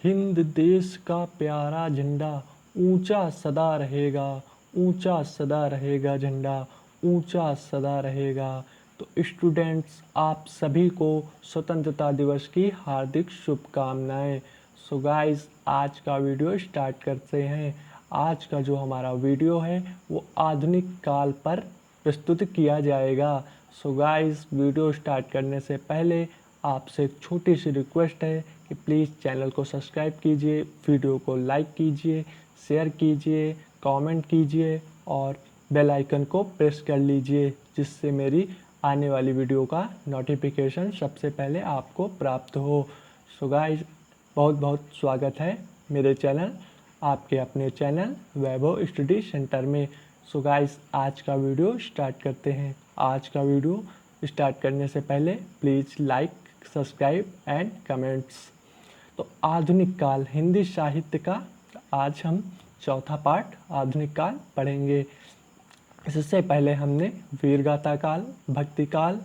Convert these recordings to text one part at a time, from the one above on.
हिंद देश का प्यारा झंडा ऊंचा सदा रहेगा, ऊंचा सदा रहेगा झंडा, ऊंचा सदा रहेगा। तो स्टूडेंट्स, आप सभी को स्वतंत्रता दिवस की हार्दिक शुभकामनाएं। सो गाइस, आज का वीडियो स्टार्ट करते हैं। आज का जो हमारा वीडियो है वो आधुनिक काल पर प्रस्तुत किया जाएगा। सो गाइस, वीडियो स्टार्ट करने से पहले आपसे एक छोटी सी रिक्वेस्ट है कि प्लीज़ चैनल को सब्सक्राइब कीजिए, वीडियो को लाइक कीजिए, शेयर कीजिए, कमेंट कीजिए और बेल आइकन को प्रेस कर लीजिए, जिससे मेरी आने वाली वीडियो का नोटिफिकेशन सबसे पहले आपको प्राप्त हो। सो गाइस, बहुत बहुत स्वागत है मेरे चैनल, आपके अपने चैनल वैभव स्टडी सेंटर में। सो गाइस, आज का वीडियो स्टार्ट करते हैं। आज का वीडियो स्टार्ट करने से पहले please like, subscribe and comments. तो आधुनिक काल हिंदी साहित्य का आज हम चौथा पार्ट आधुनिक काल पढ़ेंगे। इससे पहले हमने वीरगाथा काल, भक्ति काल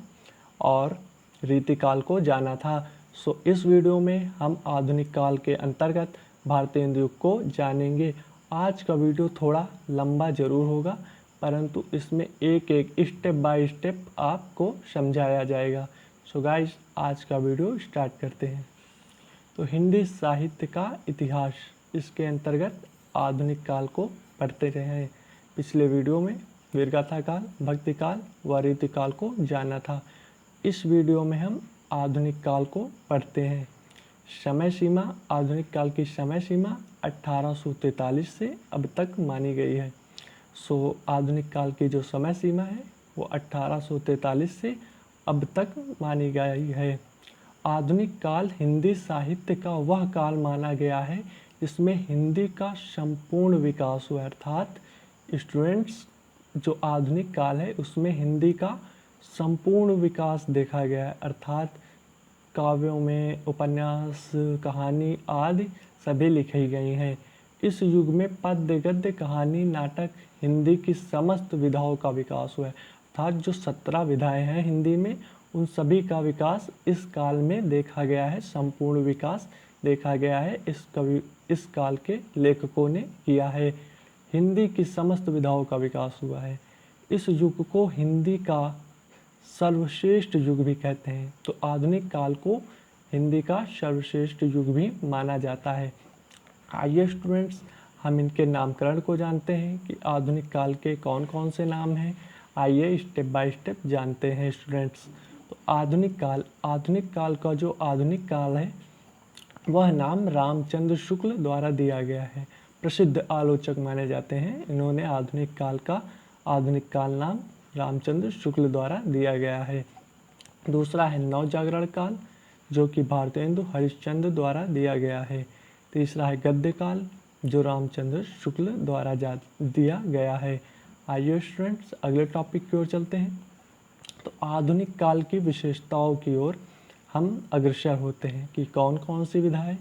और रीतिकाल को जाना था। सो इस वीडियो में हम आधुनिक काल के अंतर्गत भारतीय युग को जानेंगे। आज का वीडियो थोड़ा लंबा जरूर होगा, परंतु इसमें एक एक स्टेप बाय स्टेप आपको समझाया जाएगा। सो गाइस, आज का वीडियो स्टार्ट करते हैं। तो हिंदी साहित्य का इतिहास, इसके अंतर्गत आधुनिक काल को पढ़ते रहे हैं। पिछले वीडियो में वीरगाथा काल, भक्ति काल व रीतिकाल को जाना था। इस वीडियो में हम आधुनिक काल को पढ़ते हैं। समय सीमा, आधुनिक काल की समय सीमा 1843 से अब तक मानी गई है। सो आधुनिक काल की जो समय सीमा है वो 1843 से अब तक मानी गई है। आधुनिक काल हिंदी साहित्य का वह काल माना गया है जिसमें हिंदी का संपूर्ण विकास हुआ। अर्थात स्टूडेंट्स, जो आधुनिक काल है उसमें हिंदी का संपूर्ण विकास देखा गया है। अर्थात काव्यों में उपन्यास, कहानी आदि सभी लिखी गई हैं। इस युग में पद्य, गद्य, कहानी, नाटक, हिंदी की समस्त विधाओं का विकास हुआ है। अर्थात जो 17 विधाएं हैं हिंदी में, उन सभी का विकास इस काल में देखा गया है। संपूर्ण विकास देखा गया है, इस काल के लेखकों ने किया है। हिंदी की समस्त विधाओं का विकास हुआ है। इस युग को हिंदी का सर्वश्रेष्ठ युग भी कहते हैं। तो आधुनिक काल को हिंदी का सर्वश्रेष्ठ युग भी माना जाता है। आइए स्टूडेंट्स, हम इनके नामकरण को जानते हैं कि आधुनिक काल के कौन कौन से नाम हैं। आइए स्टेप बाय स्टेप जानते हैं स्टूडेंट्स। तो आधुनिक काल का जो आधुनिक काल है वह नाम रामचंद्र शुक्ल द्वारा दिया गया है। प्रसिद्ध आलोचक माने जाते हैं। इन्होंने आधुनिक काल नाम रामचंद्र शुक्ल द्वारा दिया गया है। दूसरा है नवजागरण काल, जो कि भारतेंदु हरिश्चंद्र द्वारा दिया गया है। तीसरा है गद्य काल, जो रामचंद्र शुक्ल द्वारा दिया गया है। आइए स्टूडेंट्स, अगले टॉपिक की ओर चलते हैं। तो आधुनिक काल की विशेषताओं की ओर हम अग्रसर होते हैं कि कौन कौन सी विधाएं,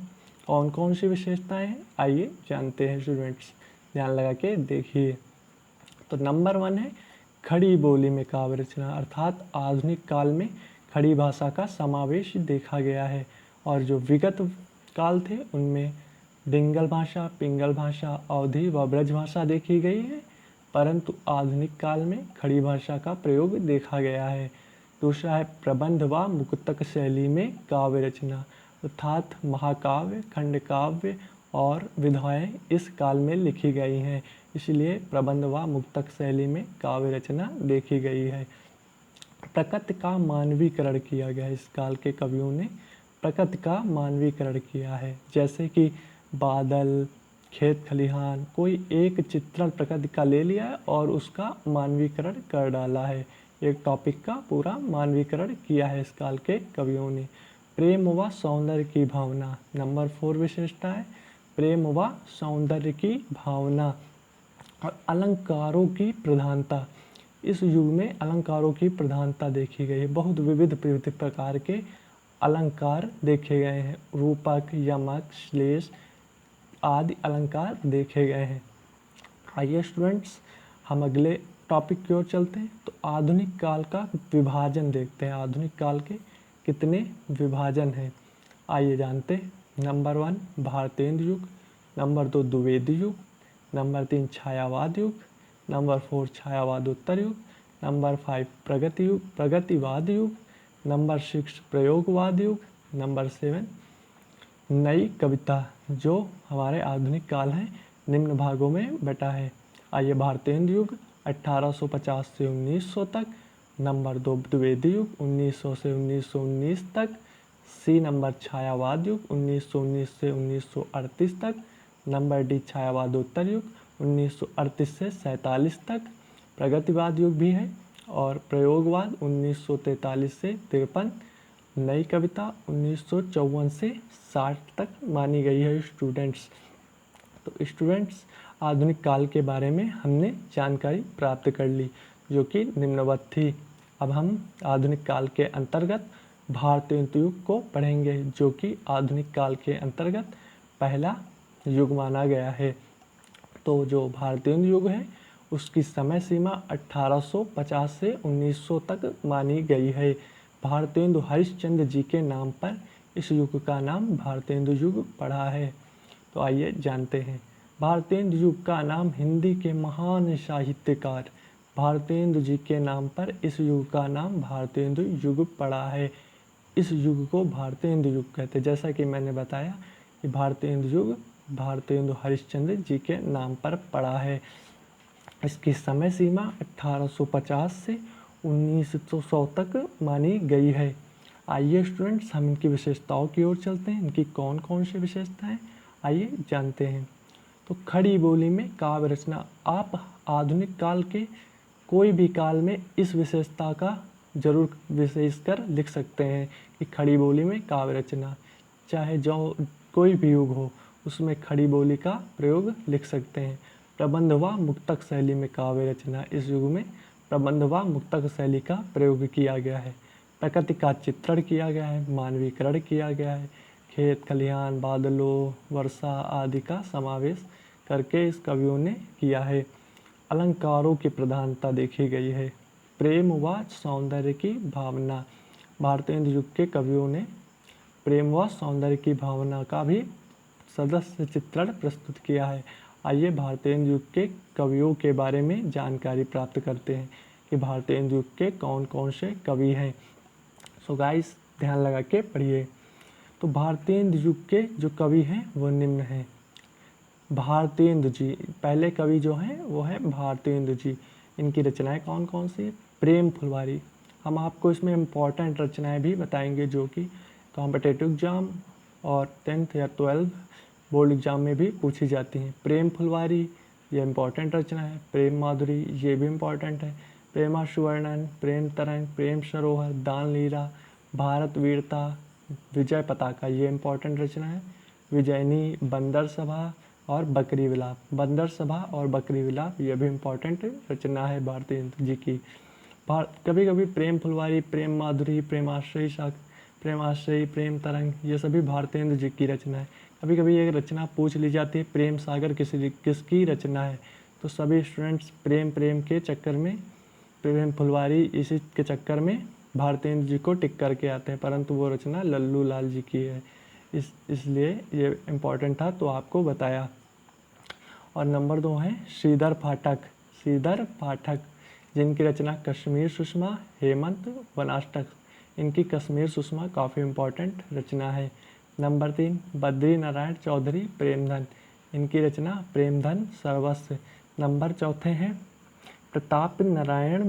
कौन कौन सी विशेषताएं हैं। आइए जानते हैं स्टूडेंट्स, ध्यान लगा के देखिए। तो नंबर 1 है खड़ी बोली में काव्य रचना। अर्थात आधुनिक काल में खड़ी भाषा का समावेश देखा गया है। और जो विगत काल थे उनमें डिंगल भाषा, पिंगल भाषा, अवधी व ब्रज भाषा देखी गई है, परंतु आधुनिक काल में खड़ी भाषा का प्रयोग देखा गया है। दूसरा है प्रबंध व मुक्तक शैली में काव्य रचना। अर्थात महाकाव्य, खंडकाव्य और विधाएं इस काल में लिखी गई हैं, इसलिए प्रबंध व मुक्तक शैली में काव्य रचना देखी गई है। प्रकृति का मानवीकरण किया गया है। इस काल के कवियों ने प्रकृति का मानवीकरण किया है, जैसे कि बादल, खेत खलिहान, कोई एक चित्रण प्रकृति का ले लिया है और उसका मानवीकरण कर डाला है। एक टॉपिक का पूरा मानवीकरण किया है इस काल के कवियों ने। प्रेम व सौंदर्य की भावना, नंबर 4 विशेषता है प्रेम व सौंदर्य की भावना। और अलंकारों की प्रधानता, इस युग में अलंकारों की प्रधानता देखी गई है। बहुत विविध प्रकार के अलंकार देखे गए हैं। रूपक, यमक, श्लेष आदि अलंकार देखे गए हैं। आइए स्टूडेंट्स, हम अगले टॉपिक की ओर चलते हैं। तो आधुनिक काल का विभाजन देखते हैं। आधुनिक काल के कितने विभाजन हैं, आइए जानते हैं। नंबर 1 भारतेंदु युग, नंबर 2 द्विवेदी युग, नंबर 3 छायावाद युग, नंबर 4 छायावादोत्तर युग, नंबर 5 प्रगतिवाद युग, नंबर 6 प्रयोगवाद युग, नंबर 7 नई कविता, जो हमारे आधुनिक काल है, निम्न भागों में बटा है। आइए भारतेंदु युग 1850 से 1900 तक, नंबर 2 द्विवेदी युग 1900 से 1919 तक, सी नंबर छायावाद युग 1919 से 1938 तक, नंबर डी छायावादोत्तर युग 1938 से 47 तक, प्रगतिवाद युग भी है, और प्रयोगवाद 1943 से 53, नई कविता 1954 से 60 तक मानी गई है स्टूडेंट्स। तो स्टूडेंट्स, आधुनिक काल के बारे में हमने जानकारी प्राप्त कर ली, जो कि निम्नवत थी। अब हम आधुनिक काल के अंतर्गत भारतेंदु युग को पढ़ेंगे, जो कि आधुनिक काल के अंतर्गत पहला युग माना गया है। तो जो भारतेंदु युग है, उसकी समय सीमा 1850 से 1900 तक मानी गई है। भारतेंदु हरिश्चंद्र जी के नाम पर इस युग का नाम भारतेंदु युग पड़ा है। तो आइए जानते हैं। भारतेंदु युग का नाम हिंदी के महान साहित्यकार भारतेंदु जी के नाम पर इस युग का नाम भारतेंदु युग पड़ा है। इस युग को भारतेंदु युग कहते हैं। जैसा कि मैंने बताया कि भारतेंदु युग भारतेंदु हरिश्चंद्र जी के नाम पर पड़ा है। इसकी समय सीमा 1850 से 1900 तक मानी गई है। आइए स्टूडेंट्स, हम इनकी विशेषताओं की ओर चलते हैं। इनकी कौन कौन सी विशेषताएं, आइए जानते हैं। तो खड़ी बोली में काव्य रचना। आप आधुनिक काल के कोई भी काल में इस विशेषता का जरूर विशेषकर लिख सकते हैं कि खड़ी बोली में काव्य रचना। चाहे जो कोई भी युग हो, उसमें खड़ी बोली का प्रयोग लिख सकते हैं। प्रबंध व मुक्तक शैली में काव्य रचना। इस युग में प्रबंध व मुक्तक शैली का प्रयोग किया गया है। प्रकृति का चित्रण किया गया है, मानवीकरण किया गया है, खेत खलिहान, बादलों, वर्षा आदि का समावेश करके इस कवियों ने किया है। अलंकारों की प्रधानता देखी गई है। प्रेम व सौंदर्य की भावना। भारतेंदु युग के कवियों ने प्रेम व सौंदर्य की भावना का भी सदस्य चित्रण प्रस्तुत किया है। आइए भारतेंदु युग के कवियों के बारे में जानकारी प्राप्त करते हैं कि भारतेंदु युग के कौन कौन से कवि हैं। सो गाइस, ध्यान लगा के पढ़िए। तो भारतेंदु युग के जो कवि हैं वो निम्न हैं। भारतेंदु जी, पहले कवि जो हैं वो है भारतेंदु जी। इनकी रचनाएं कौन कौन सी है? प्रेम फुलवारी। हम आपको इसमें इम्पॉर्टेंट रचनाएं भी बताएंगे, जो कि कॉम्पिटेटिव एग्जाम और 10th या 12th बोर्ड एग्जाम में भी पूछी जाती हैं। प्रेम फुलवारी ये इम्पॉर्टेंट रचना है। प्रेम माधुरी ये भी इम्पॉर्टेंट है। प्रेमाश्रु वर्णन, प्रेम तरंग, प्रेम सरोवर, दान लीला, भारत वीरता, विजय पताका ये इम्पॉर्टेंट रचना है। विजयनी, बंदर सभा और बकरी विलाप। बंदर सभा और बकरी विलाप ये भी इम्पॉर्टेंट रचना है भारतेंदु जी की। कभी कभी प्रेम फुलवारी, प्रेम माधुरी, प्रेमाश्रयी, प्रेम तरंग ये सभी भारतेंदु जी की रचना है। कभी कभी ये रचना पूछ ली जाती है, प्रेम सागर किसकी रचना है? तो सभी स्टूडेंट्स प्रेम के चक्कर में, प्रेम फुलवारी इसी के चक्कर में भारतेंदु जी को टिक करके आते हैं, परंतु वो रचना लल्लू लाल जी की है। इसलिए ये इम्पॉर्टेंट था, तो आपको बताया। और नंबर 2 है श्रीधर पाठक, जिनकी रचना कश्मीर सुषमा, हेमंत वनाष्टक। इनकी कश्मीर सुषमा काफ़ी इम्पॉर्टेंट रचना है। नंबर 3 बद्री नारायण चौधरी, प्रेमधन। इनकी रचना प्रेमधन सर्वस्व। नंबर 4 हैं प्रताप नारायण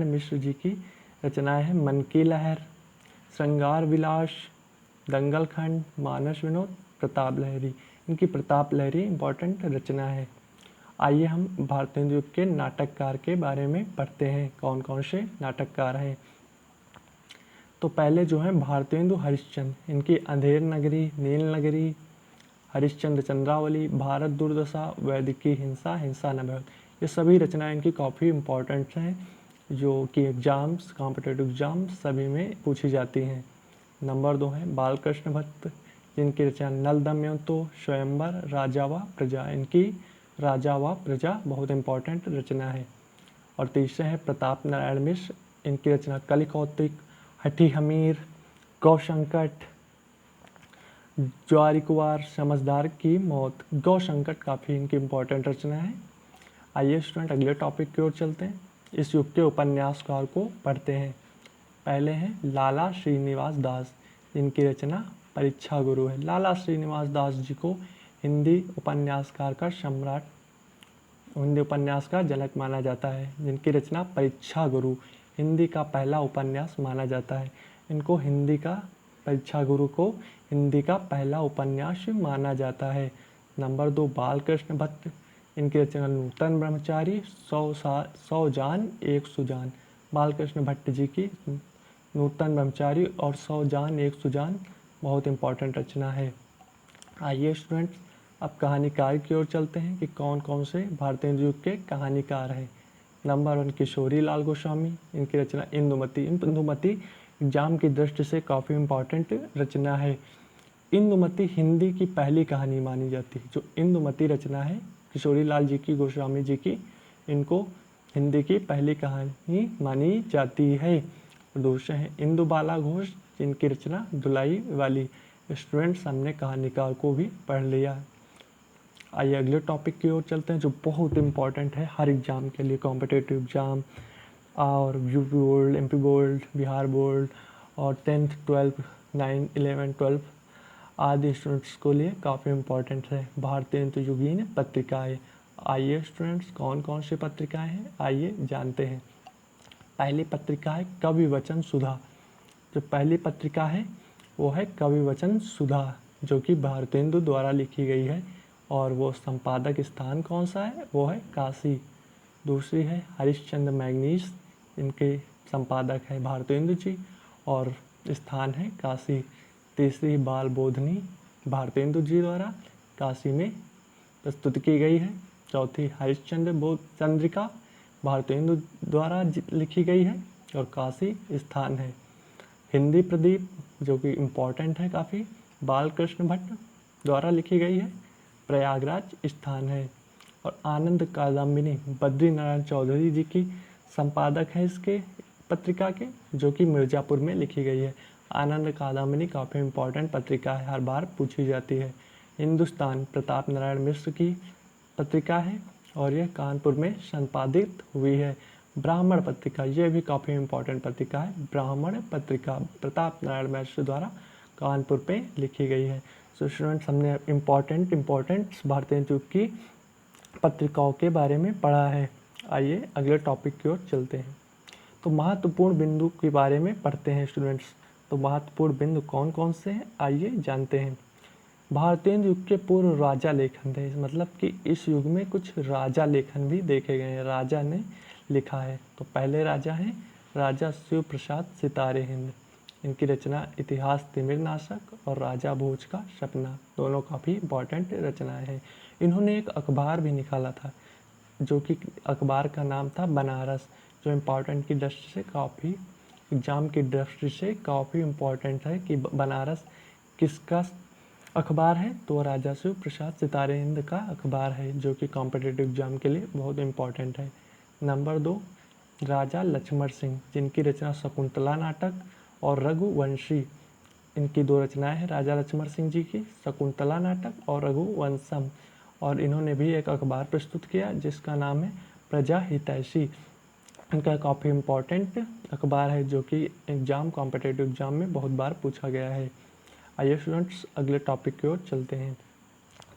मिश्र जी की रचनाएं हैं मन की लहर, श्रृंगार विलास, दंगल खंड, मानस विनोद, प्रताप लहरी। इनकी प्रताप लहरी इम्पॉर्टेंट रचना है। आइए हम भारतेंदु युग के नाटककार के बारे में पढ़ते हैं, कौन कौन से नाटककार हैं। तो पहले जो है भारतेंदु हरिश्चंद्र, इनकी अंधेर नगरी, नील नगरी, हरिश्चंद्र चंद्रावली, भारत दुर्दशा, वैदिकी हिंसा, हिंसा न बहुत, ये सभी रचनाएं इनकी काफ़ी इम्पॉर्टेंट हैं, जो कि एग्जाम्स, कॉम्पिटेटिव एग्जाम्स सभी में पूछी जाती हैं। नंबर 2 है बालकृष्ण भट्ट, जिनकी रचना नल दमयंतो, स्वयंवर, राजा व प्रजा। इनकी राजा व प्रजा बहुत इम्पॉर्टेंट रचना है। और तीसरे है प्रताप नारायण मिश्र, इनकी रचना कलिकौतिक, हठी हमीर, गौ संकट, ज्वारीकुवार समझदार की मौत, गौ संकट काफ़ी इनकी इम्पोर्टेंट रचना है। आइए स्टूडेंट अगले टॉपिक की ओर चलते हैं। इस युग के उपन्यासकार को पढ़ते हैं। पहले हैं लाला श्रीनिवास दास, जिनकी रचना परीक्षा गुरु है। लाला श्रीनिवास दास जी को हिंदी उपन्यासकार का सम्राट, हिंदी उपन्यास का जनक माना जाता है, जिनकी रचना परीक्षा गुरु हिंदी का पहला उपन्यास माना जाता है। इनको हिंदी का परीक्षा गुरु को हिंदी का पहला उपन्यास माना जाता है। नंबर 2 बालकृष्ण भट्ट, इनकी रचना नूतन ब्रह्मचारी, 100 जान एक सुजान। बालकृष्ण भट्ट जी की नूतन ब्रह्मचारी और 100 जान एक सुजान बहुत इंपॉर्टेंट रचना है। आइए स्टूडेंट्स अब कहानीकार की ओर चलते हैं कि कौन कौन से भारतीय युग के कहानीकार हैं। नंबर 1 किशोरी लाल गोस्वामी, इनकी रचना इंदुमती। इंदुमती एग्जाम की दृष्टि से काफ़ी इम्पॉर्टेंट रचना है। इंदुमती हिंदी की पहली कहानी मानी जाती है। जो इंदुमती रचना है किशोरी लाल जी की, गोस्वामी जी की, इनको हिंदी की पहली कहानी मानी जाती है। दूसरे हैं इंदुबाला घोष, जिनकी रचना धुलाई वाली। स्टूडेंट्स हमने कहानीकार को भी पढ़ लिया। आइए अगले टॉपिक की ओर चलते हैं, जो बहुत इंपॉर्टेंट है हर एग्ज़ाम के लिए, कॉम्पिटिटिव एग्ज़ाम और UP board, MP board, Bihar board और 10th 12th 9 11 12 आदि स्टूडेंट्स को लिए काफ़ी इंपॉर्टेंट है भारतीय युगीन पत्रिकाएँ। आइए स्टूडेंट्स कौन कौन सी पत्रिकाएँ हैं, आइए जानते हैं। पहली पत्रिका है कवि वचन सुधा। जो पहली पत्रिका है वो है कवि वचन सुधा, जो कि भारतेंदु द्वारा लिखी गई है और वो संपादक स्थान कौन सा है, वो है काशी। दूसरी है हरिश्चंद्र मैगनीस, इनके संपादक है भारतेंदु जी और स्थान है काशी। तीसरी बाल बोधनी, भारतेंदु जी द्वारा काशी में प्रस्तुत की गई है। चौथी हरिश्चंद्र चंद्रिका, भारतेंदु द्वारा लिखी गई है और काशी स्थान है। हिंदी प्रदीप, जो कि इम्पॉर्टेंट है काफ़ी, बालकृष्ण भट्ट द्वारा लिखी गई है, प्रयागराज स्थान है। और आनंद कादम्बिनी बद्री नारायण चौधरी जी की संपादक है इसके पत्रिका के, जो कि मिर्ज़ापुर में लिखी गई है। आनंद कादम्बिनी काफ़ी इम्पॉर्टेंट पत्रिका है, हर बार पूछी जाती है। हिंदुस्तान प्रताप नारायण मिश्र की पत्रिका है और यह कानपुर में संपादित हुई है। ब्राह्मण पत्रिका, यह भी काफ़ी इम्पोर्टेंट पत्रिका है। ब्राह्मण पत्रिका प्रताप नारायण मिश्र द्वारा कानपुर पे लिखी गई है। सो स्टूडेंट्स हमने इम्पोर्टेंट भारतीय युग की पत्रिकाओं के बारे में पढ़ा है। आइए अगले टॉपिक की ओर चलते हैं। तो महत्वपूर्ण बिंदु के बारे में पढ़ते हैं स्टूडेंट्स। तो महत्वपूर्ण बिंदु कौन कौन से हैं, आइए जानते हैं। भारतीय युग के पूर्व राजा लेखन थे, मतलब कि इस युग में कुछ राजा लेखन भी देखे गए हैं, राजा ने लिखा है। तो पहले राजा हैं राजा शिव प्रसाद सितारे हिंद, इनकी रचना इतिहास तिमिरनाशक और राजा भोज का सपना, दोनों काफ़ी इंपॉर्टेंट रचनाएं हैं। इन्होंने एक अखबार भी निकाला था, जो कि अखबार का नाम था बनारस, जो इम्पोर्टेंट की दृष्टि से काफ़ी, एग्जाम की दृष्टि से काफ़ी इम्पोर्टेंट है कि बनारस किसका अखबार है, तो राजा शिव प्रसाद सितारे हिंद का अखबार है, जो कि कॉम्पिटिटिव एग्जाम के लिए बहुत इम्पोर्टेंट है। नंबर 2 राजा लक्ष्मण सिंह, जिनकी रचना शकुंतला नाटक और रघुवंशी, इनकी दो रचनाएं हैं राजा लक्ष्मण सिंह जी की, शकुंतला नाटक और रघुवंशम। और इन्होंने भी एक अखबार प्रस्तुत किया जिसका नाम है प्रजा हितैषी। इनका काफ़ी इम्पोर्टेंट अखबार है, जो कि एग्जाम कॉम्पिटिटिव एग्जाम में बहुत बार पूछा गया है। आइए स्टूडेंट्स अगले टॉपिक की ओर चलते हैं।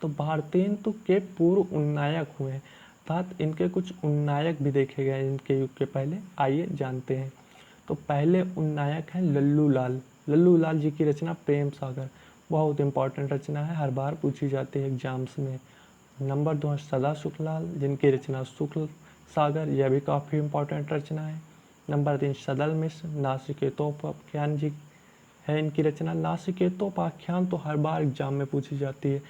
तो भारतेंदु के पूर्व उन्नायक हुए, अर्थात इनके कुछ उन्नायक भी देखे गए इनके युग के पहले, आइए जानते हैं। तो पहले उन्नायक हैं लल्लू लाल। लल्लू लाल जी की रचना प्रेम सागर, बहुत इंपॉर्टेंट रचना है, हर बार पूछी जाती है एग्जाम्स में। नंबर 2 है सदा सुखलाल, जिनकी रचना शुक्ल सागर, यह भी काफ़ी इंपॉर्टेंट रचना है। नंबर 3 सदल मिश्र, नासिकेतोपाख्यान जी है इनकी रचना। नासिकेतोपाख्यान तो हर बार एग्जाम में पूछी जाती है,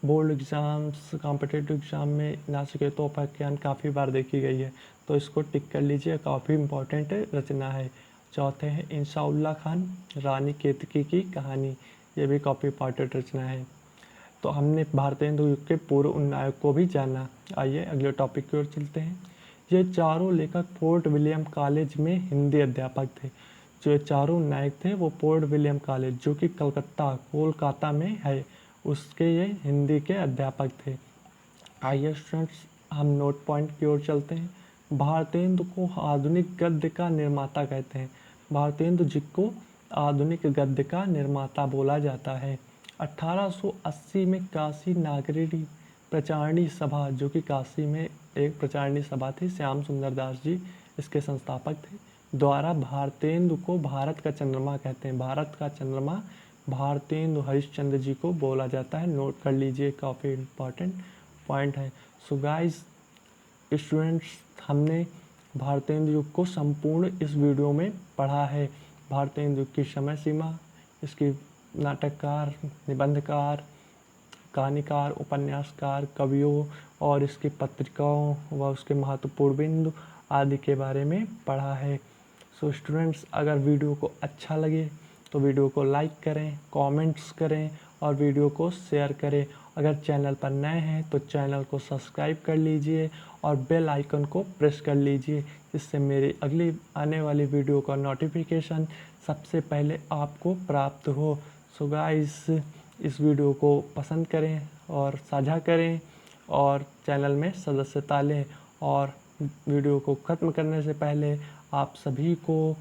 बोर्ड एग्जाम्स, कॉम्पिटिटिव एग्जाम में नासिकेतोपाख्यान काफ़ी बार देखी गई है, तो इसको टिक कर लीजिए, काफ़ी इंपॉर्टेंट रचना है। चौथे हैं इंसाउल्ला खान, रानी केतकी की कहानी, ये भी काफ़ी इंपॉर्टेंट रचना है। तो हमने भारतेंदु युग के पूर्व उन्नायक को भी जाना। आइए अगले टॉपिक की ओर चलते हैं। ये चारों लेखक फोर्ट विलियम कॉलेज में हिंदी अध्यापक थे। जो चारों नायक थे वो पोर्ट विलियम कॉलेज जो कि कोलकाता में है, उसके ये हिंदी के अध्यापक थे। आइए स्टूडेंट्स, हम नोट पॉइंट की ओर चलते हैं। भारतेंदु को आधुनिक गद्य का निर्माता कहते हैं। भारतेंदु जी को आधुनिक गद्य का निर्माता बोला जाता है। 1880 में काशी नागरिणी प्रचारणी सभा, जो कि काशी में एक प्रचारणी सभा थी, श्याम सुंदर दास जी इसके संस्थापक थे, द्वारा भारतेंदु को भारत का चंद्रमा कहते हैं। भारत का चंद्रमा भारतेंदु हरिश्चंद्र जी को बोला जाता है। नोट कर लीजिए, काफ़ी इम्पॉर्टेंट पॉइंट है। सो गाइस स्टूडेंट्स, हमने भारतेंदु युग को संपूर्ण इस वीडियो में पढ़ा है। भारतेंदु युग की समय सीमा, इसकी नाटककार, निबंधकार, कहानीकार, उपन्यासकार, कवियों और इसकी पत्रिकाओं व उसके महत्वपूर्ण बिंदु आदि के बारे में पढ़ा है। सो स्टूडेंट्स, अगर वीडियो को अच्छा लगे तो वीडियो को लाइक करें, कमेंट्स करें और वीडियो को शेयर करें। अगर चैनल पर नए हैं तो चैनल को सब्सक्राइब कर लीजिए और बेल आइकन को प्रेस कर लीजिए, जिससे मेरी अगली आने वाली वीडियो का नोटिफिकेशन सबसे पहले आपको प्राप्त हो। सो गाइस, इस वीडियो को पसंद करें और साझा करें और चैनल में सदस्यता लें। और वीडियो को ख़त्म करने से पहले आप सभी को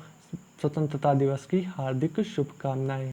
स्वतंत्रता दिवस की हार्दिक शुभकामनाएं।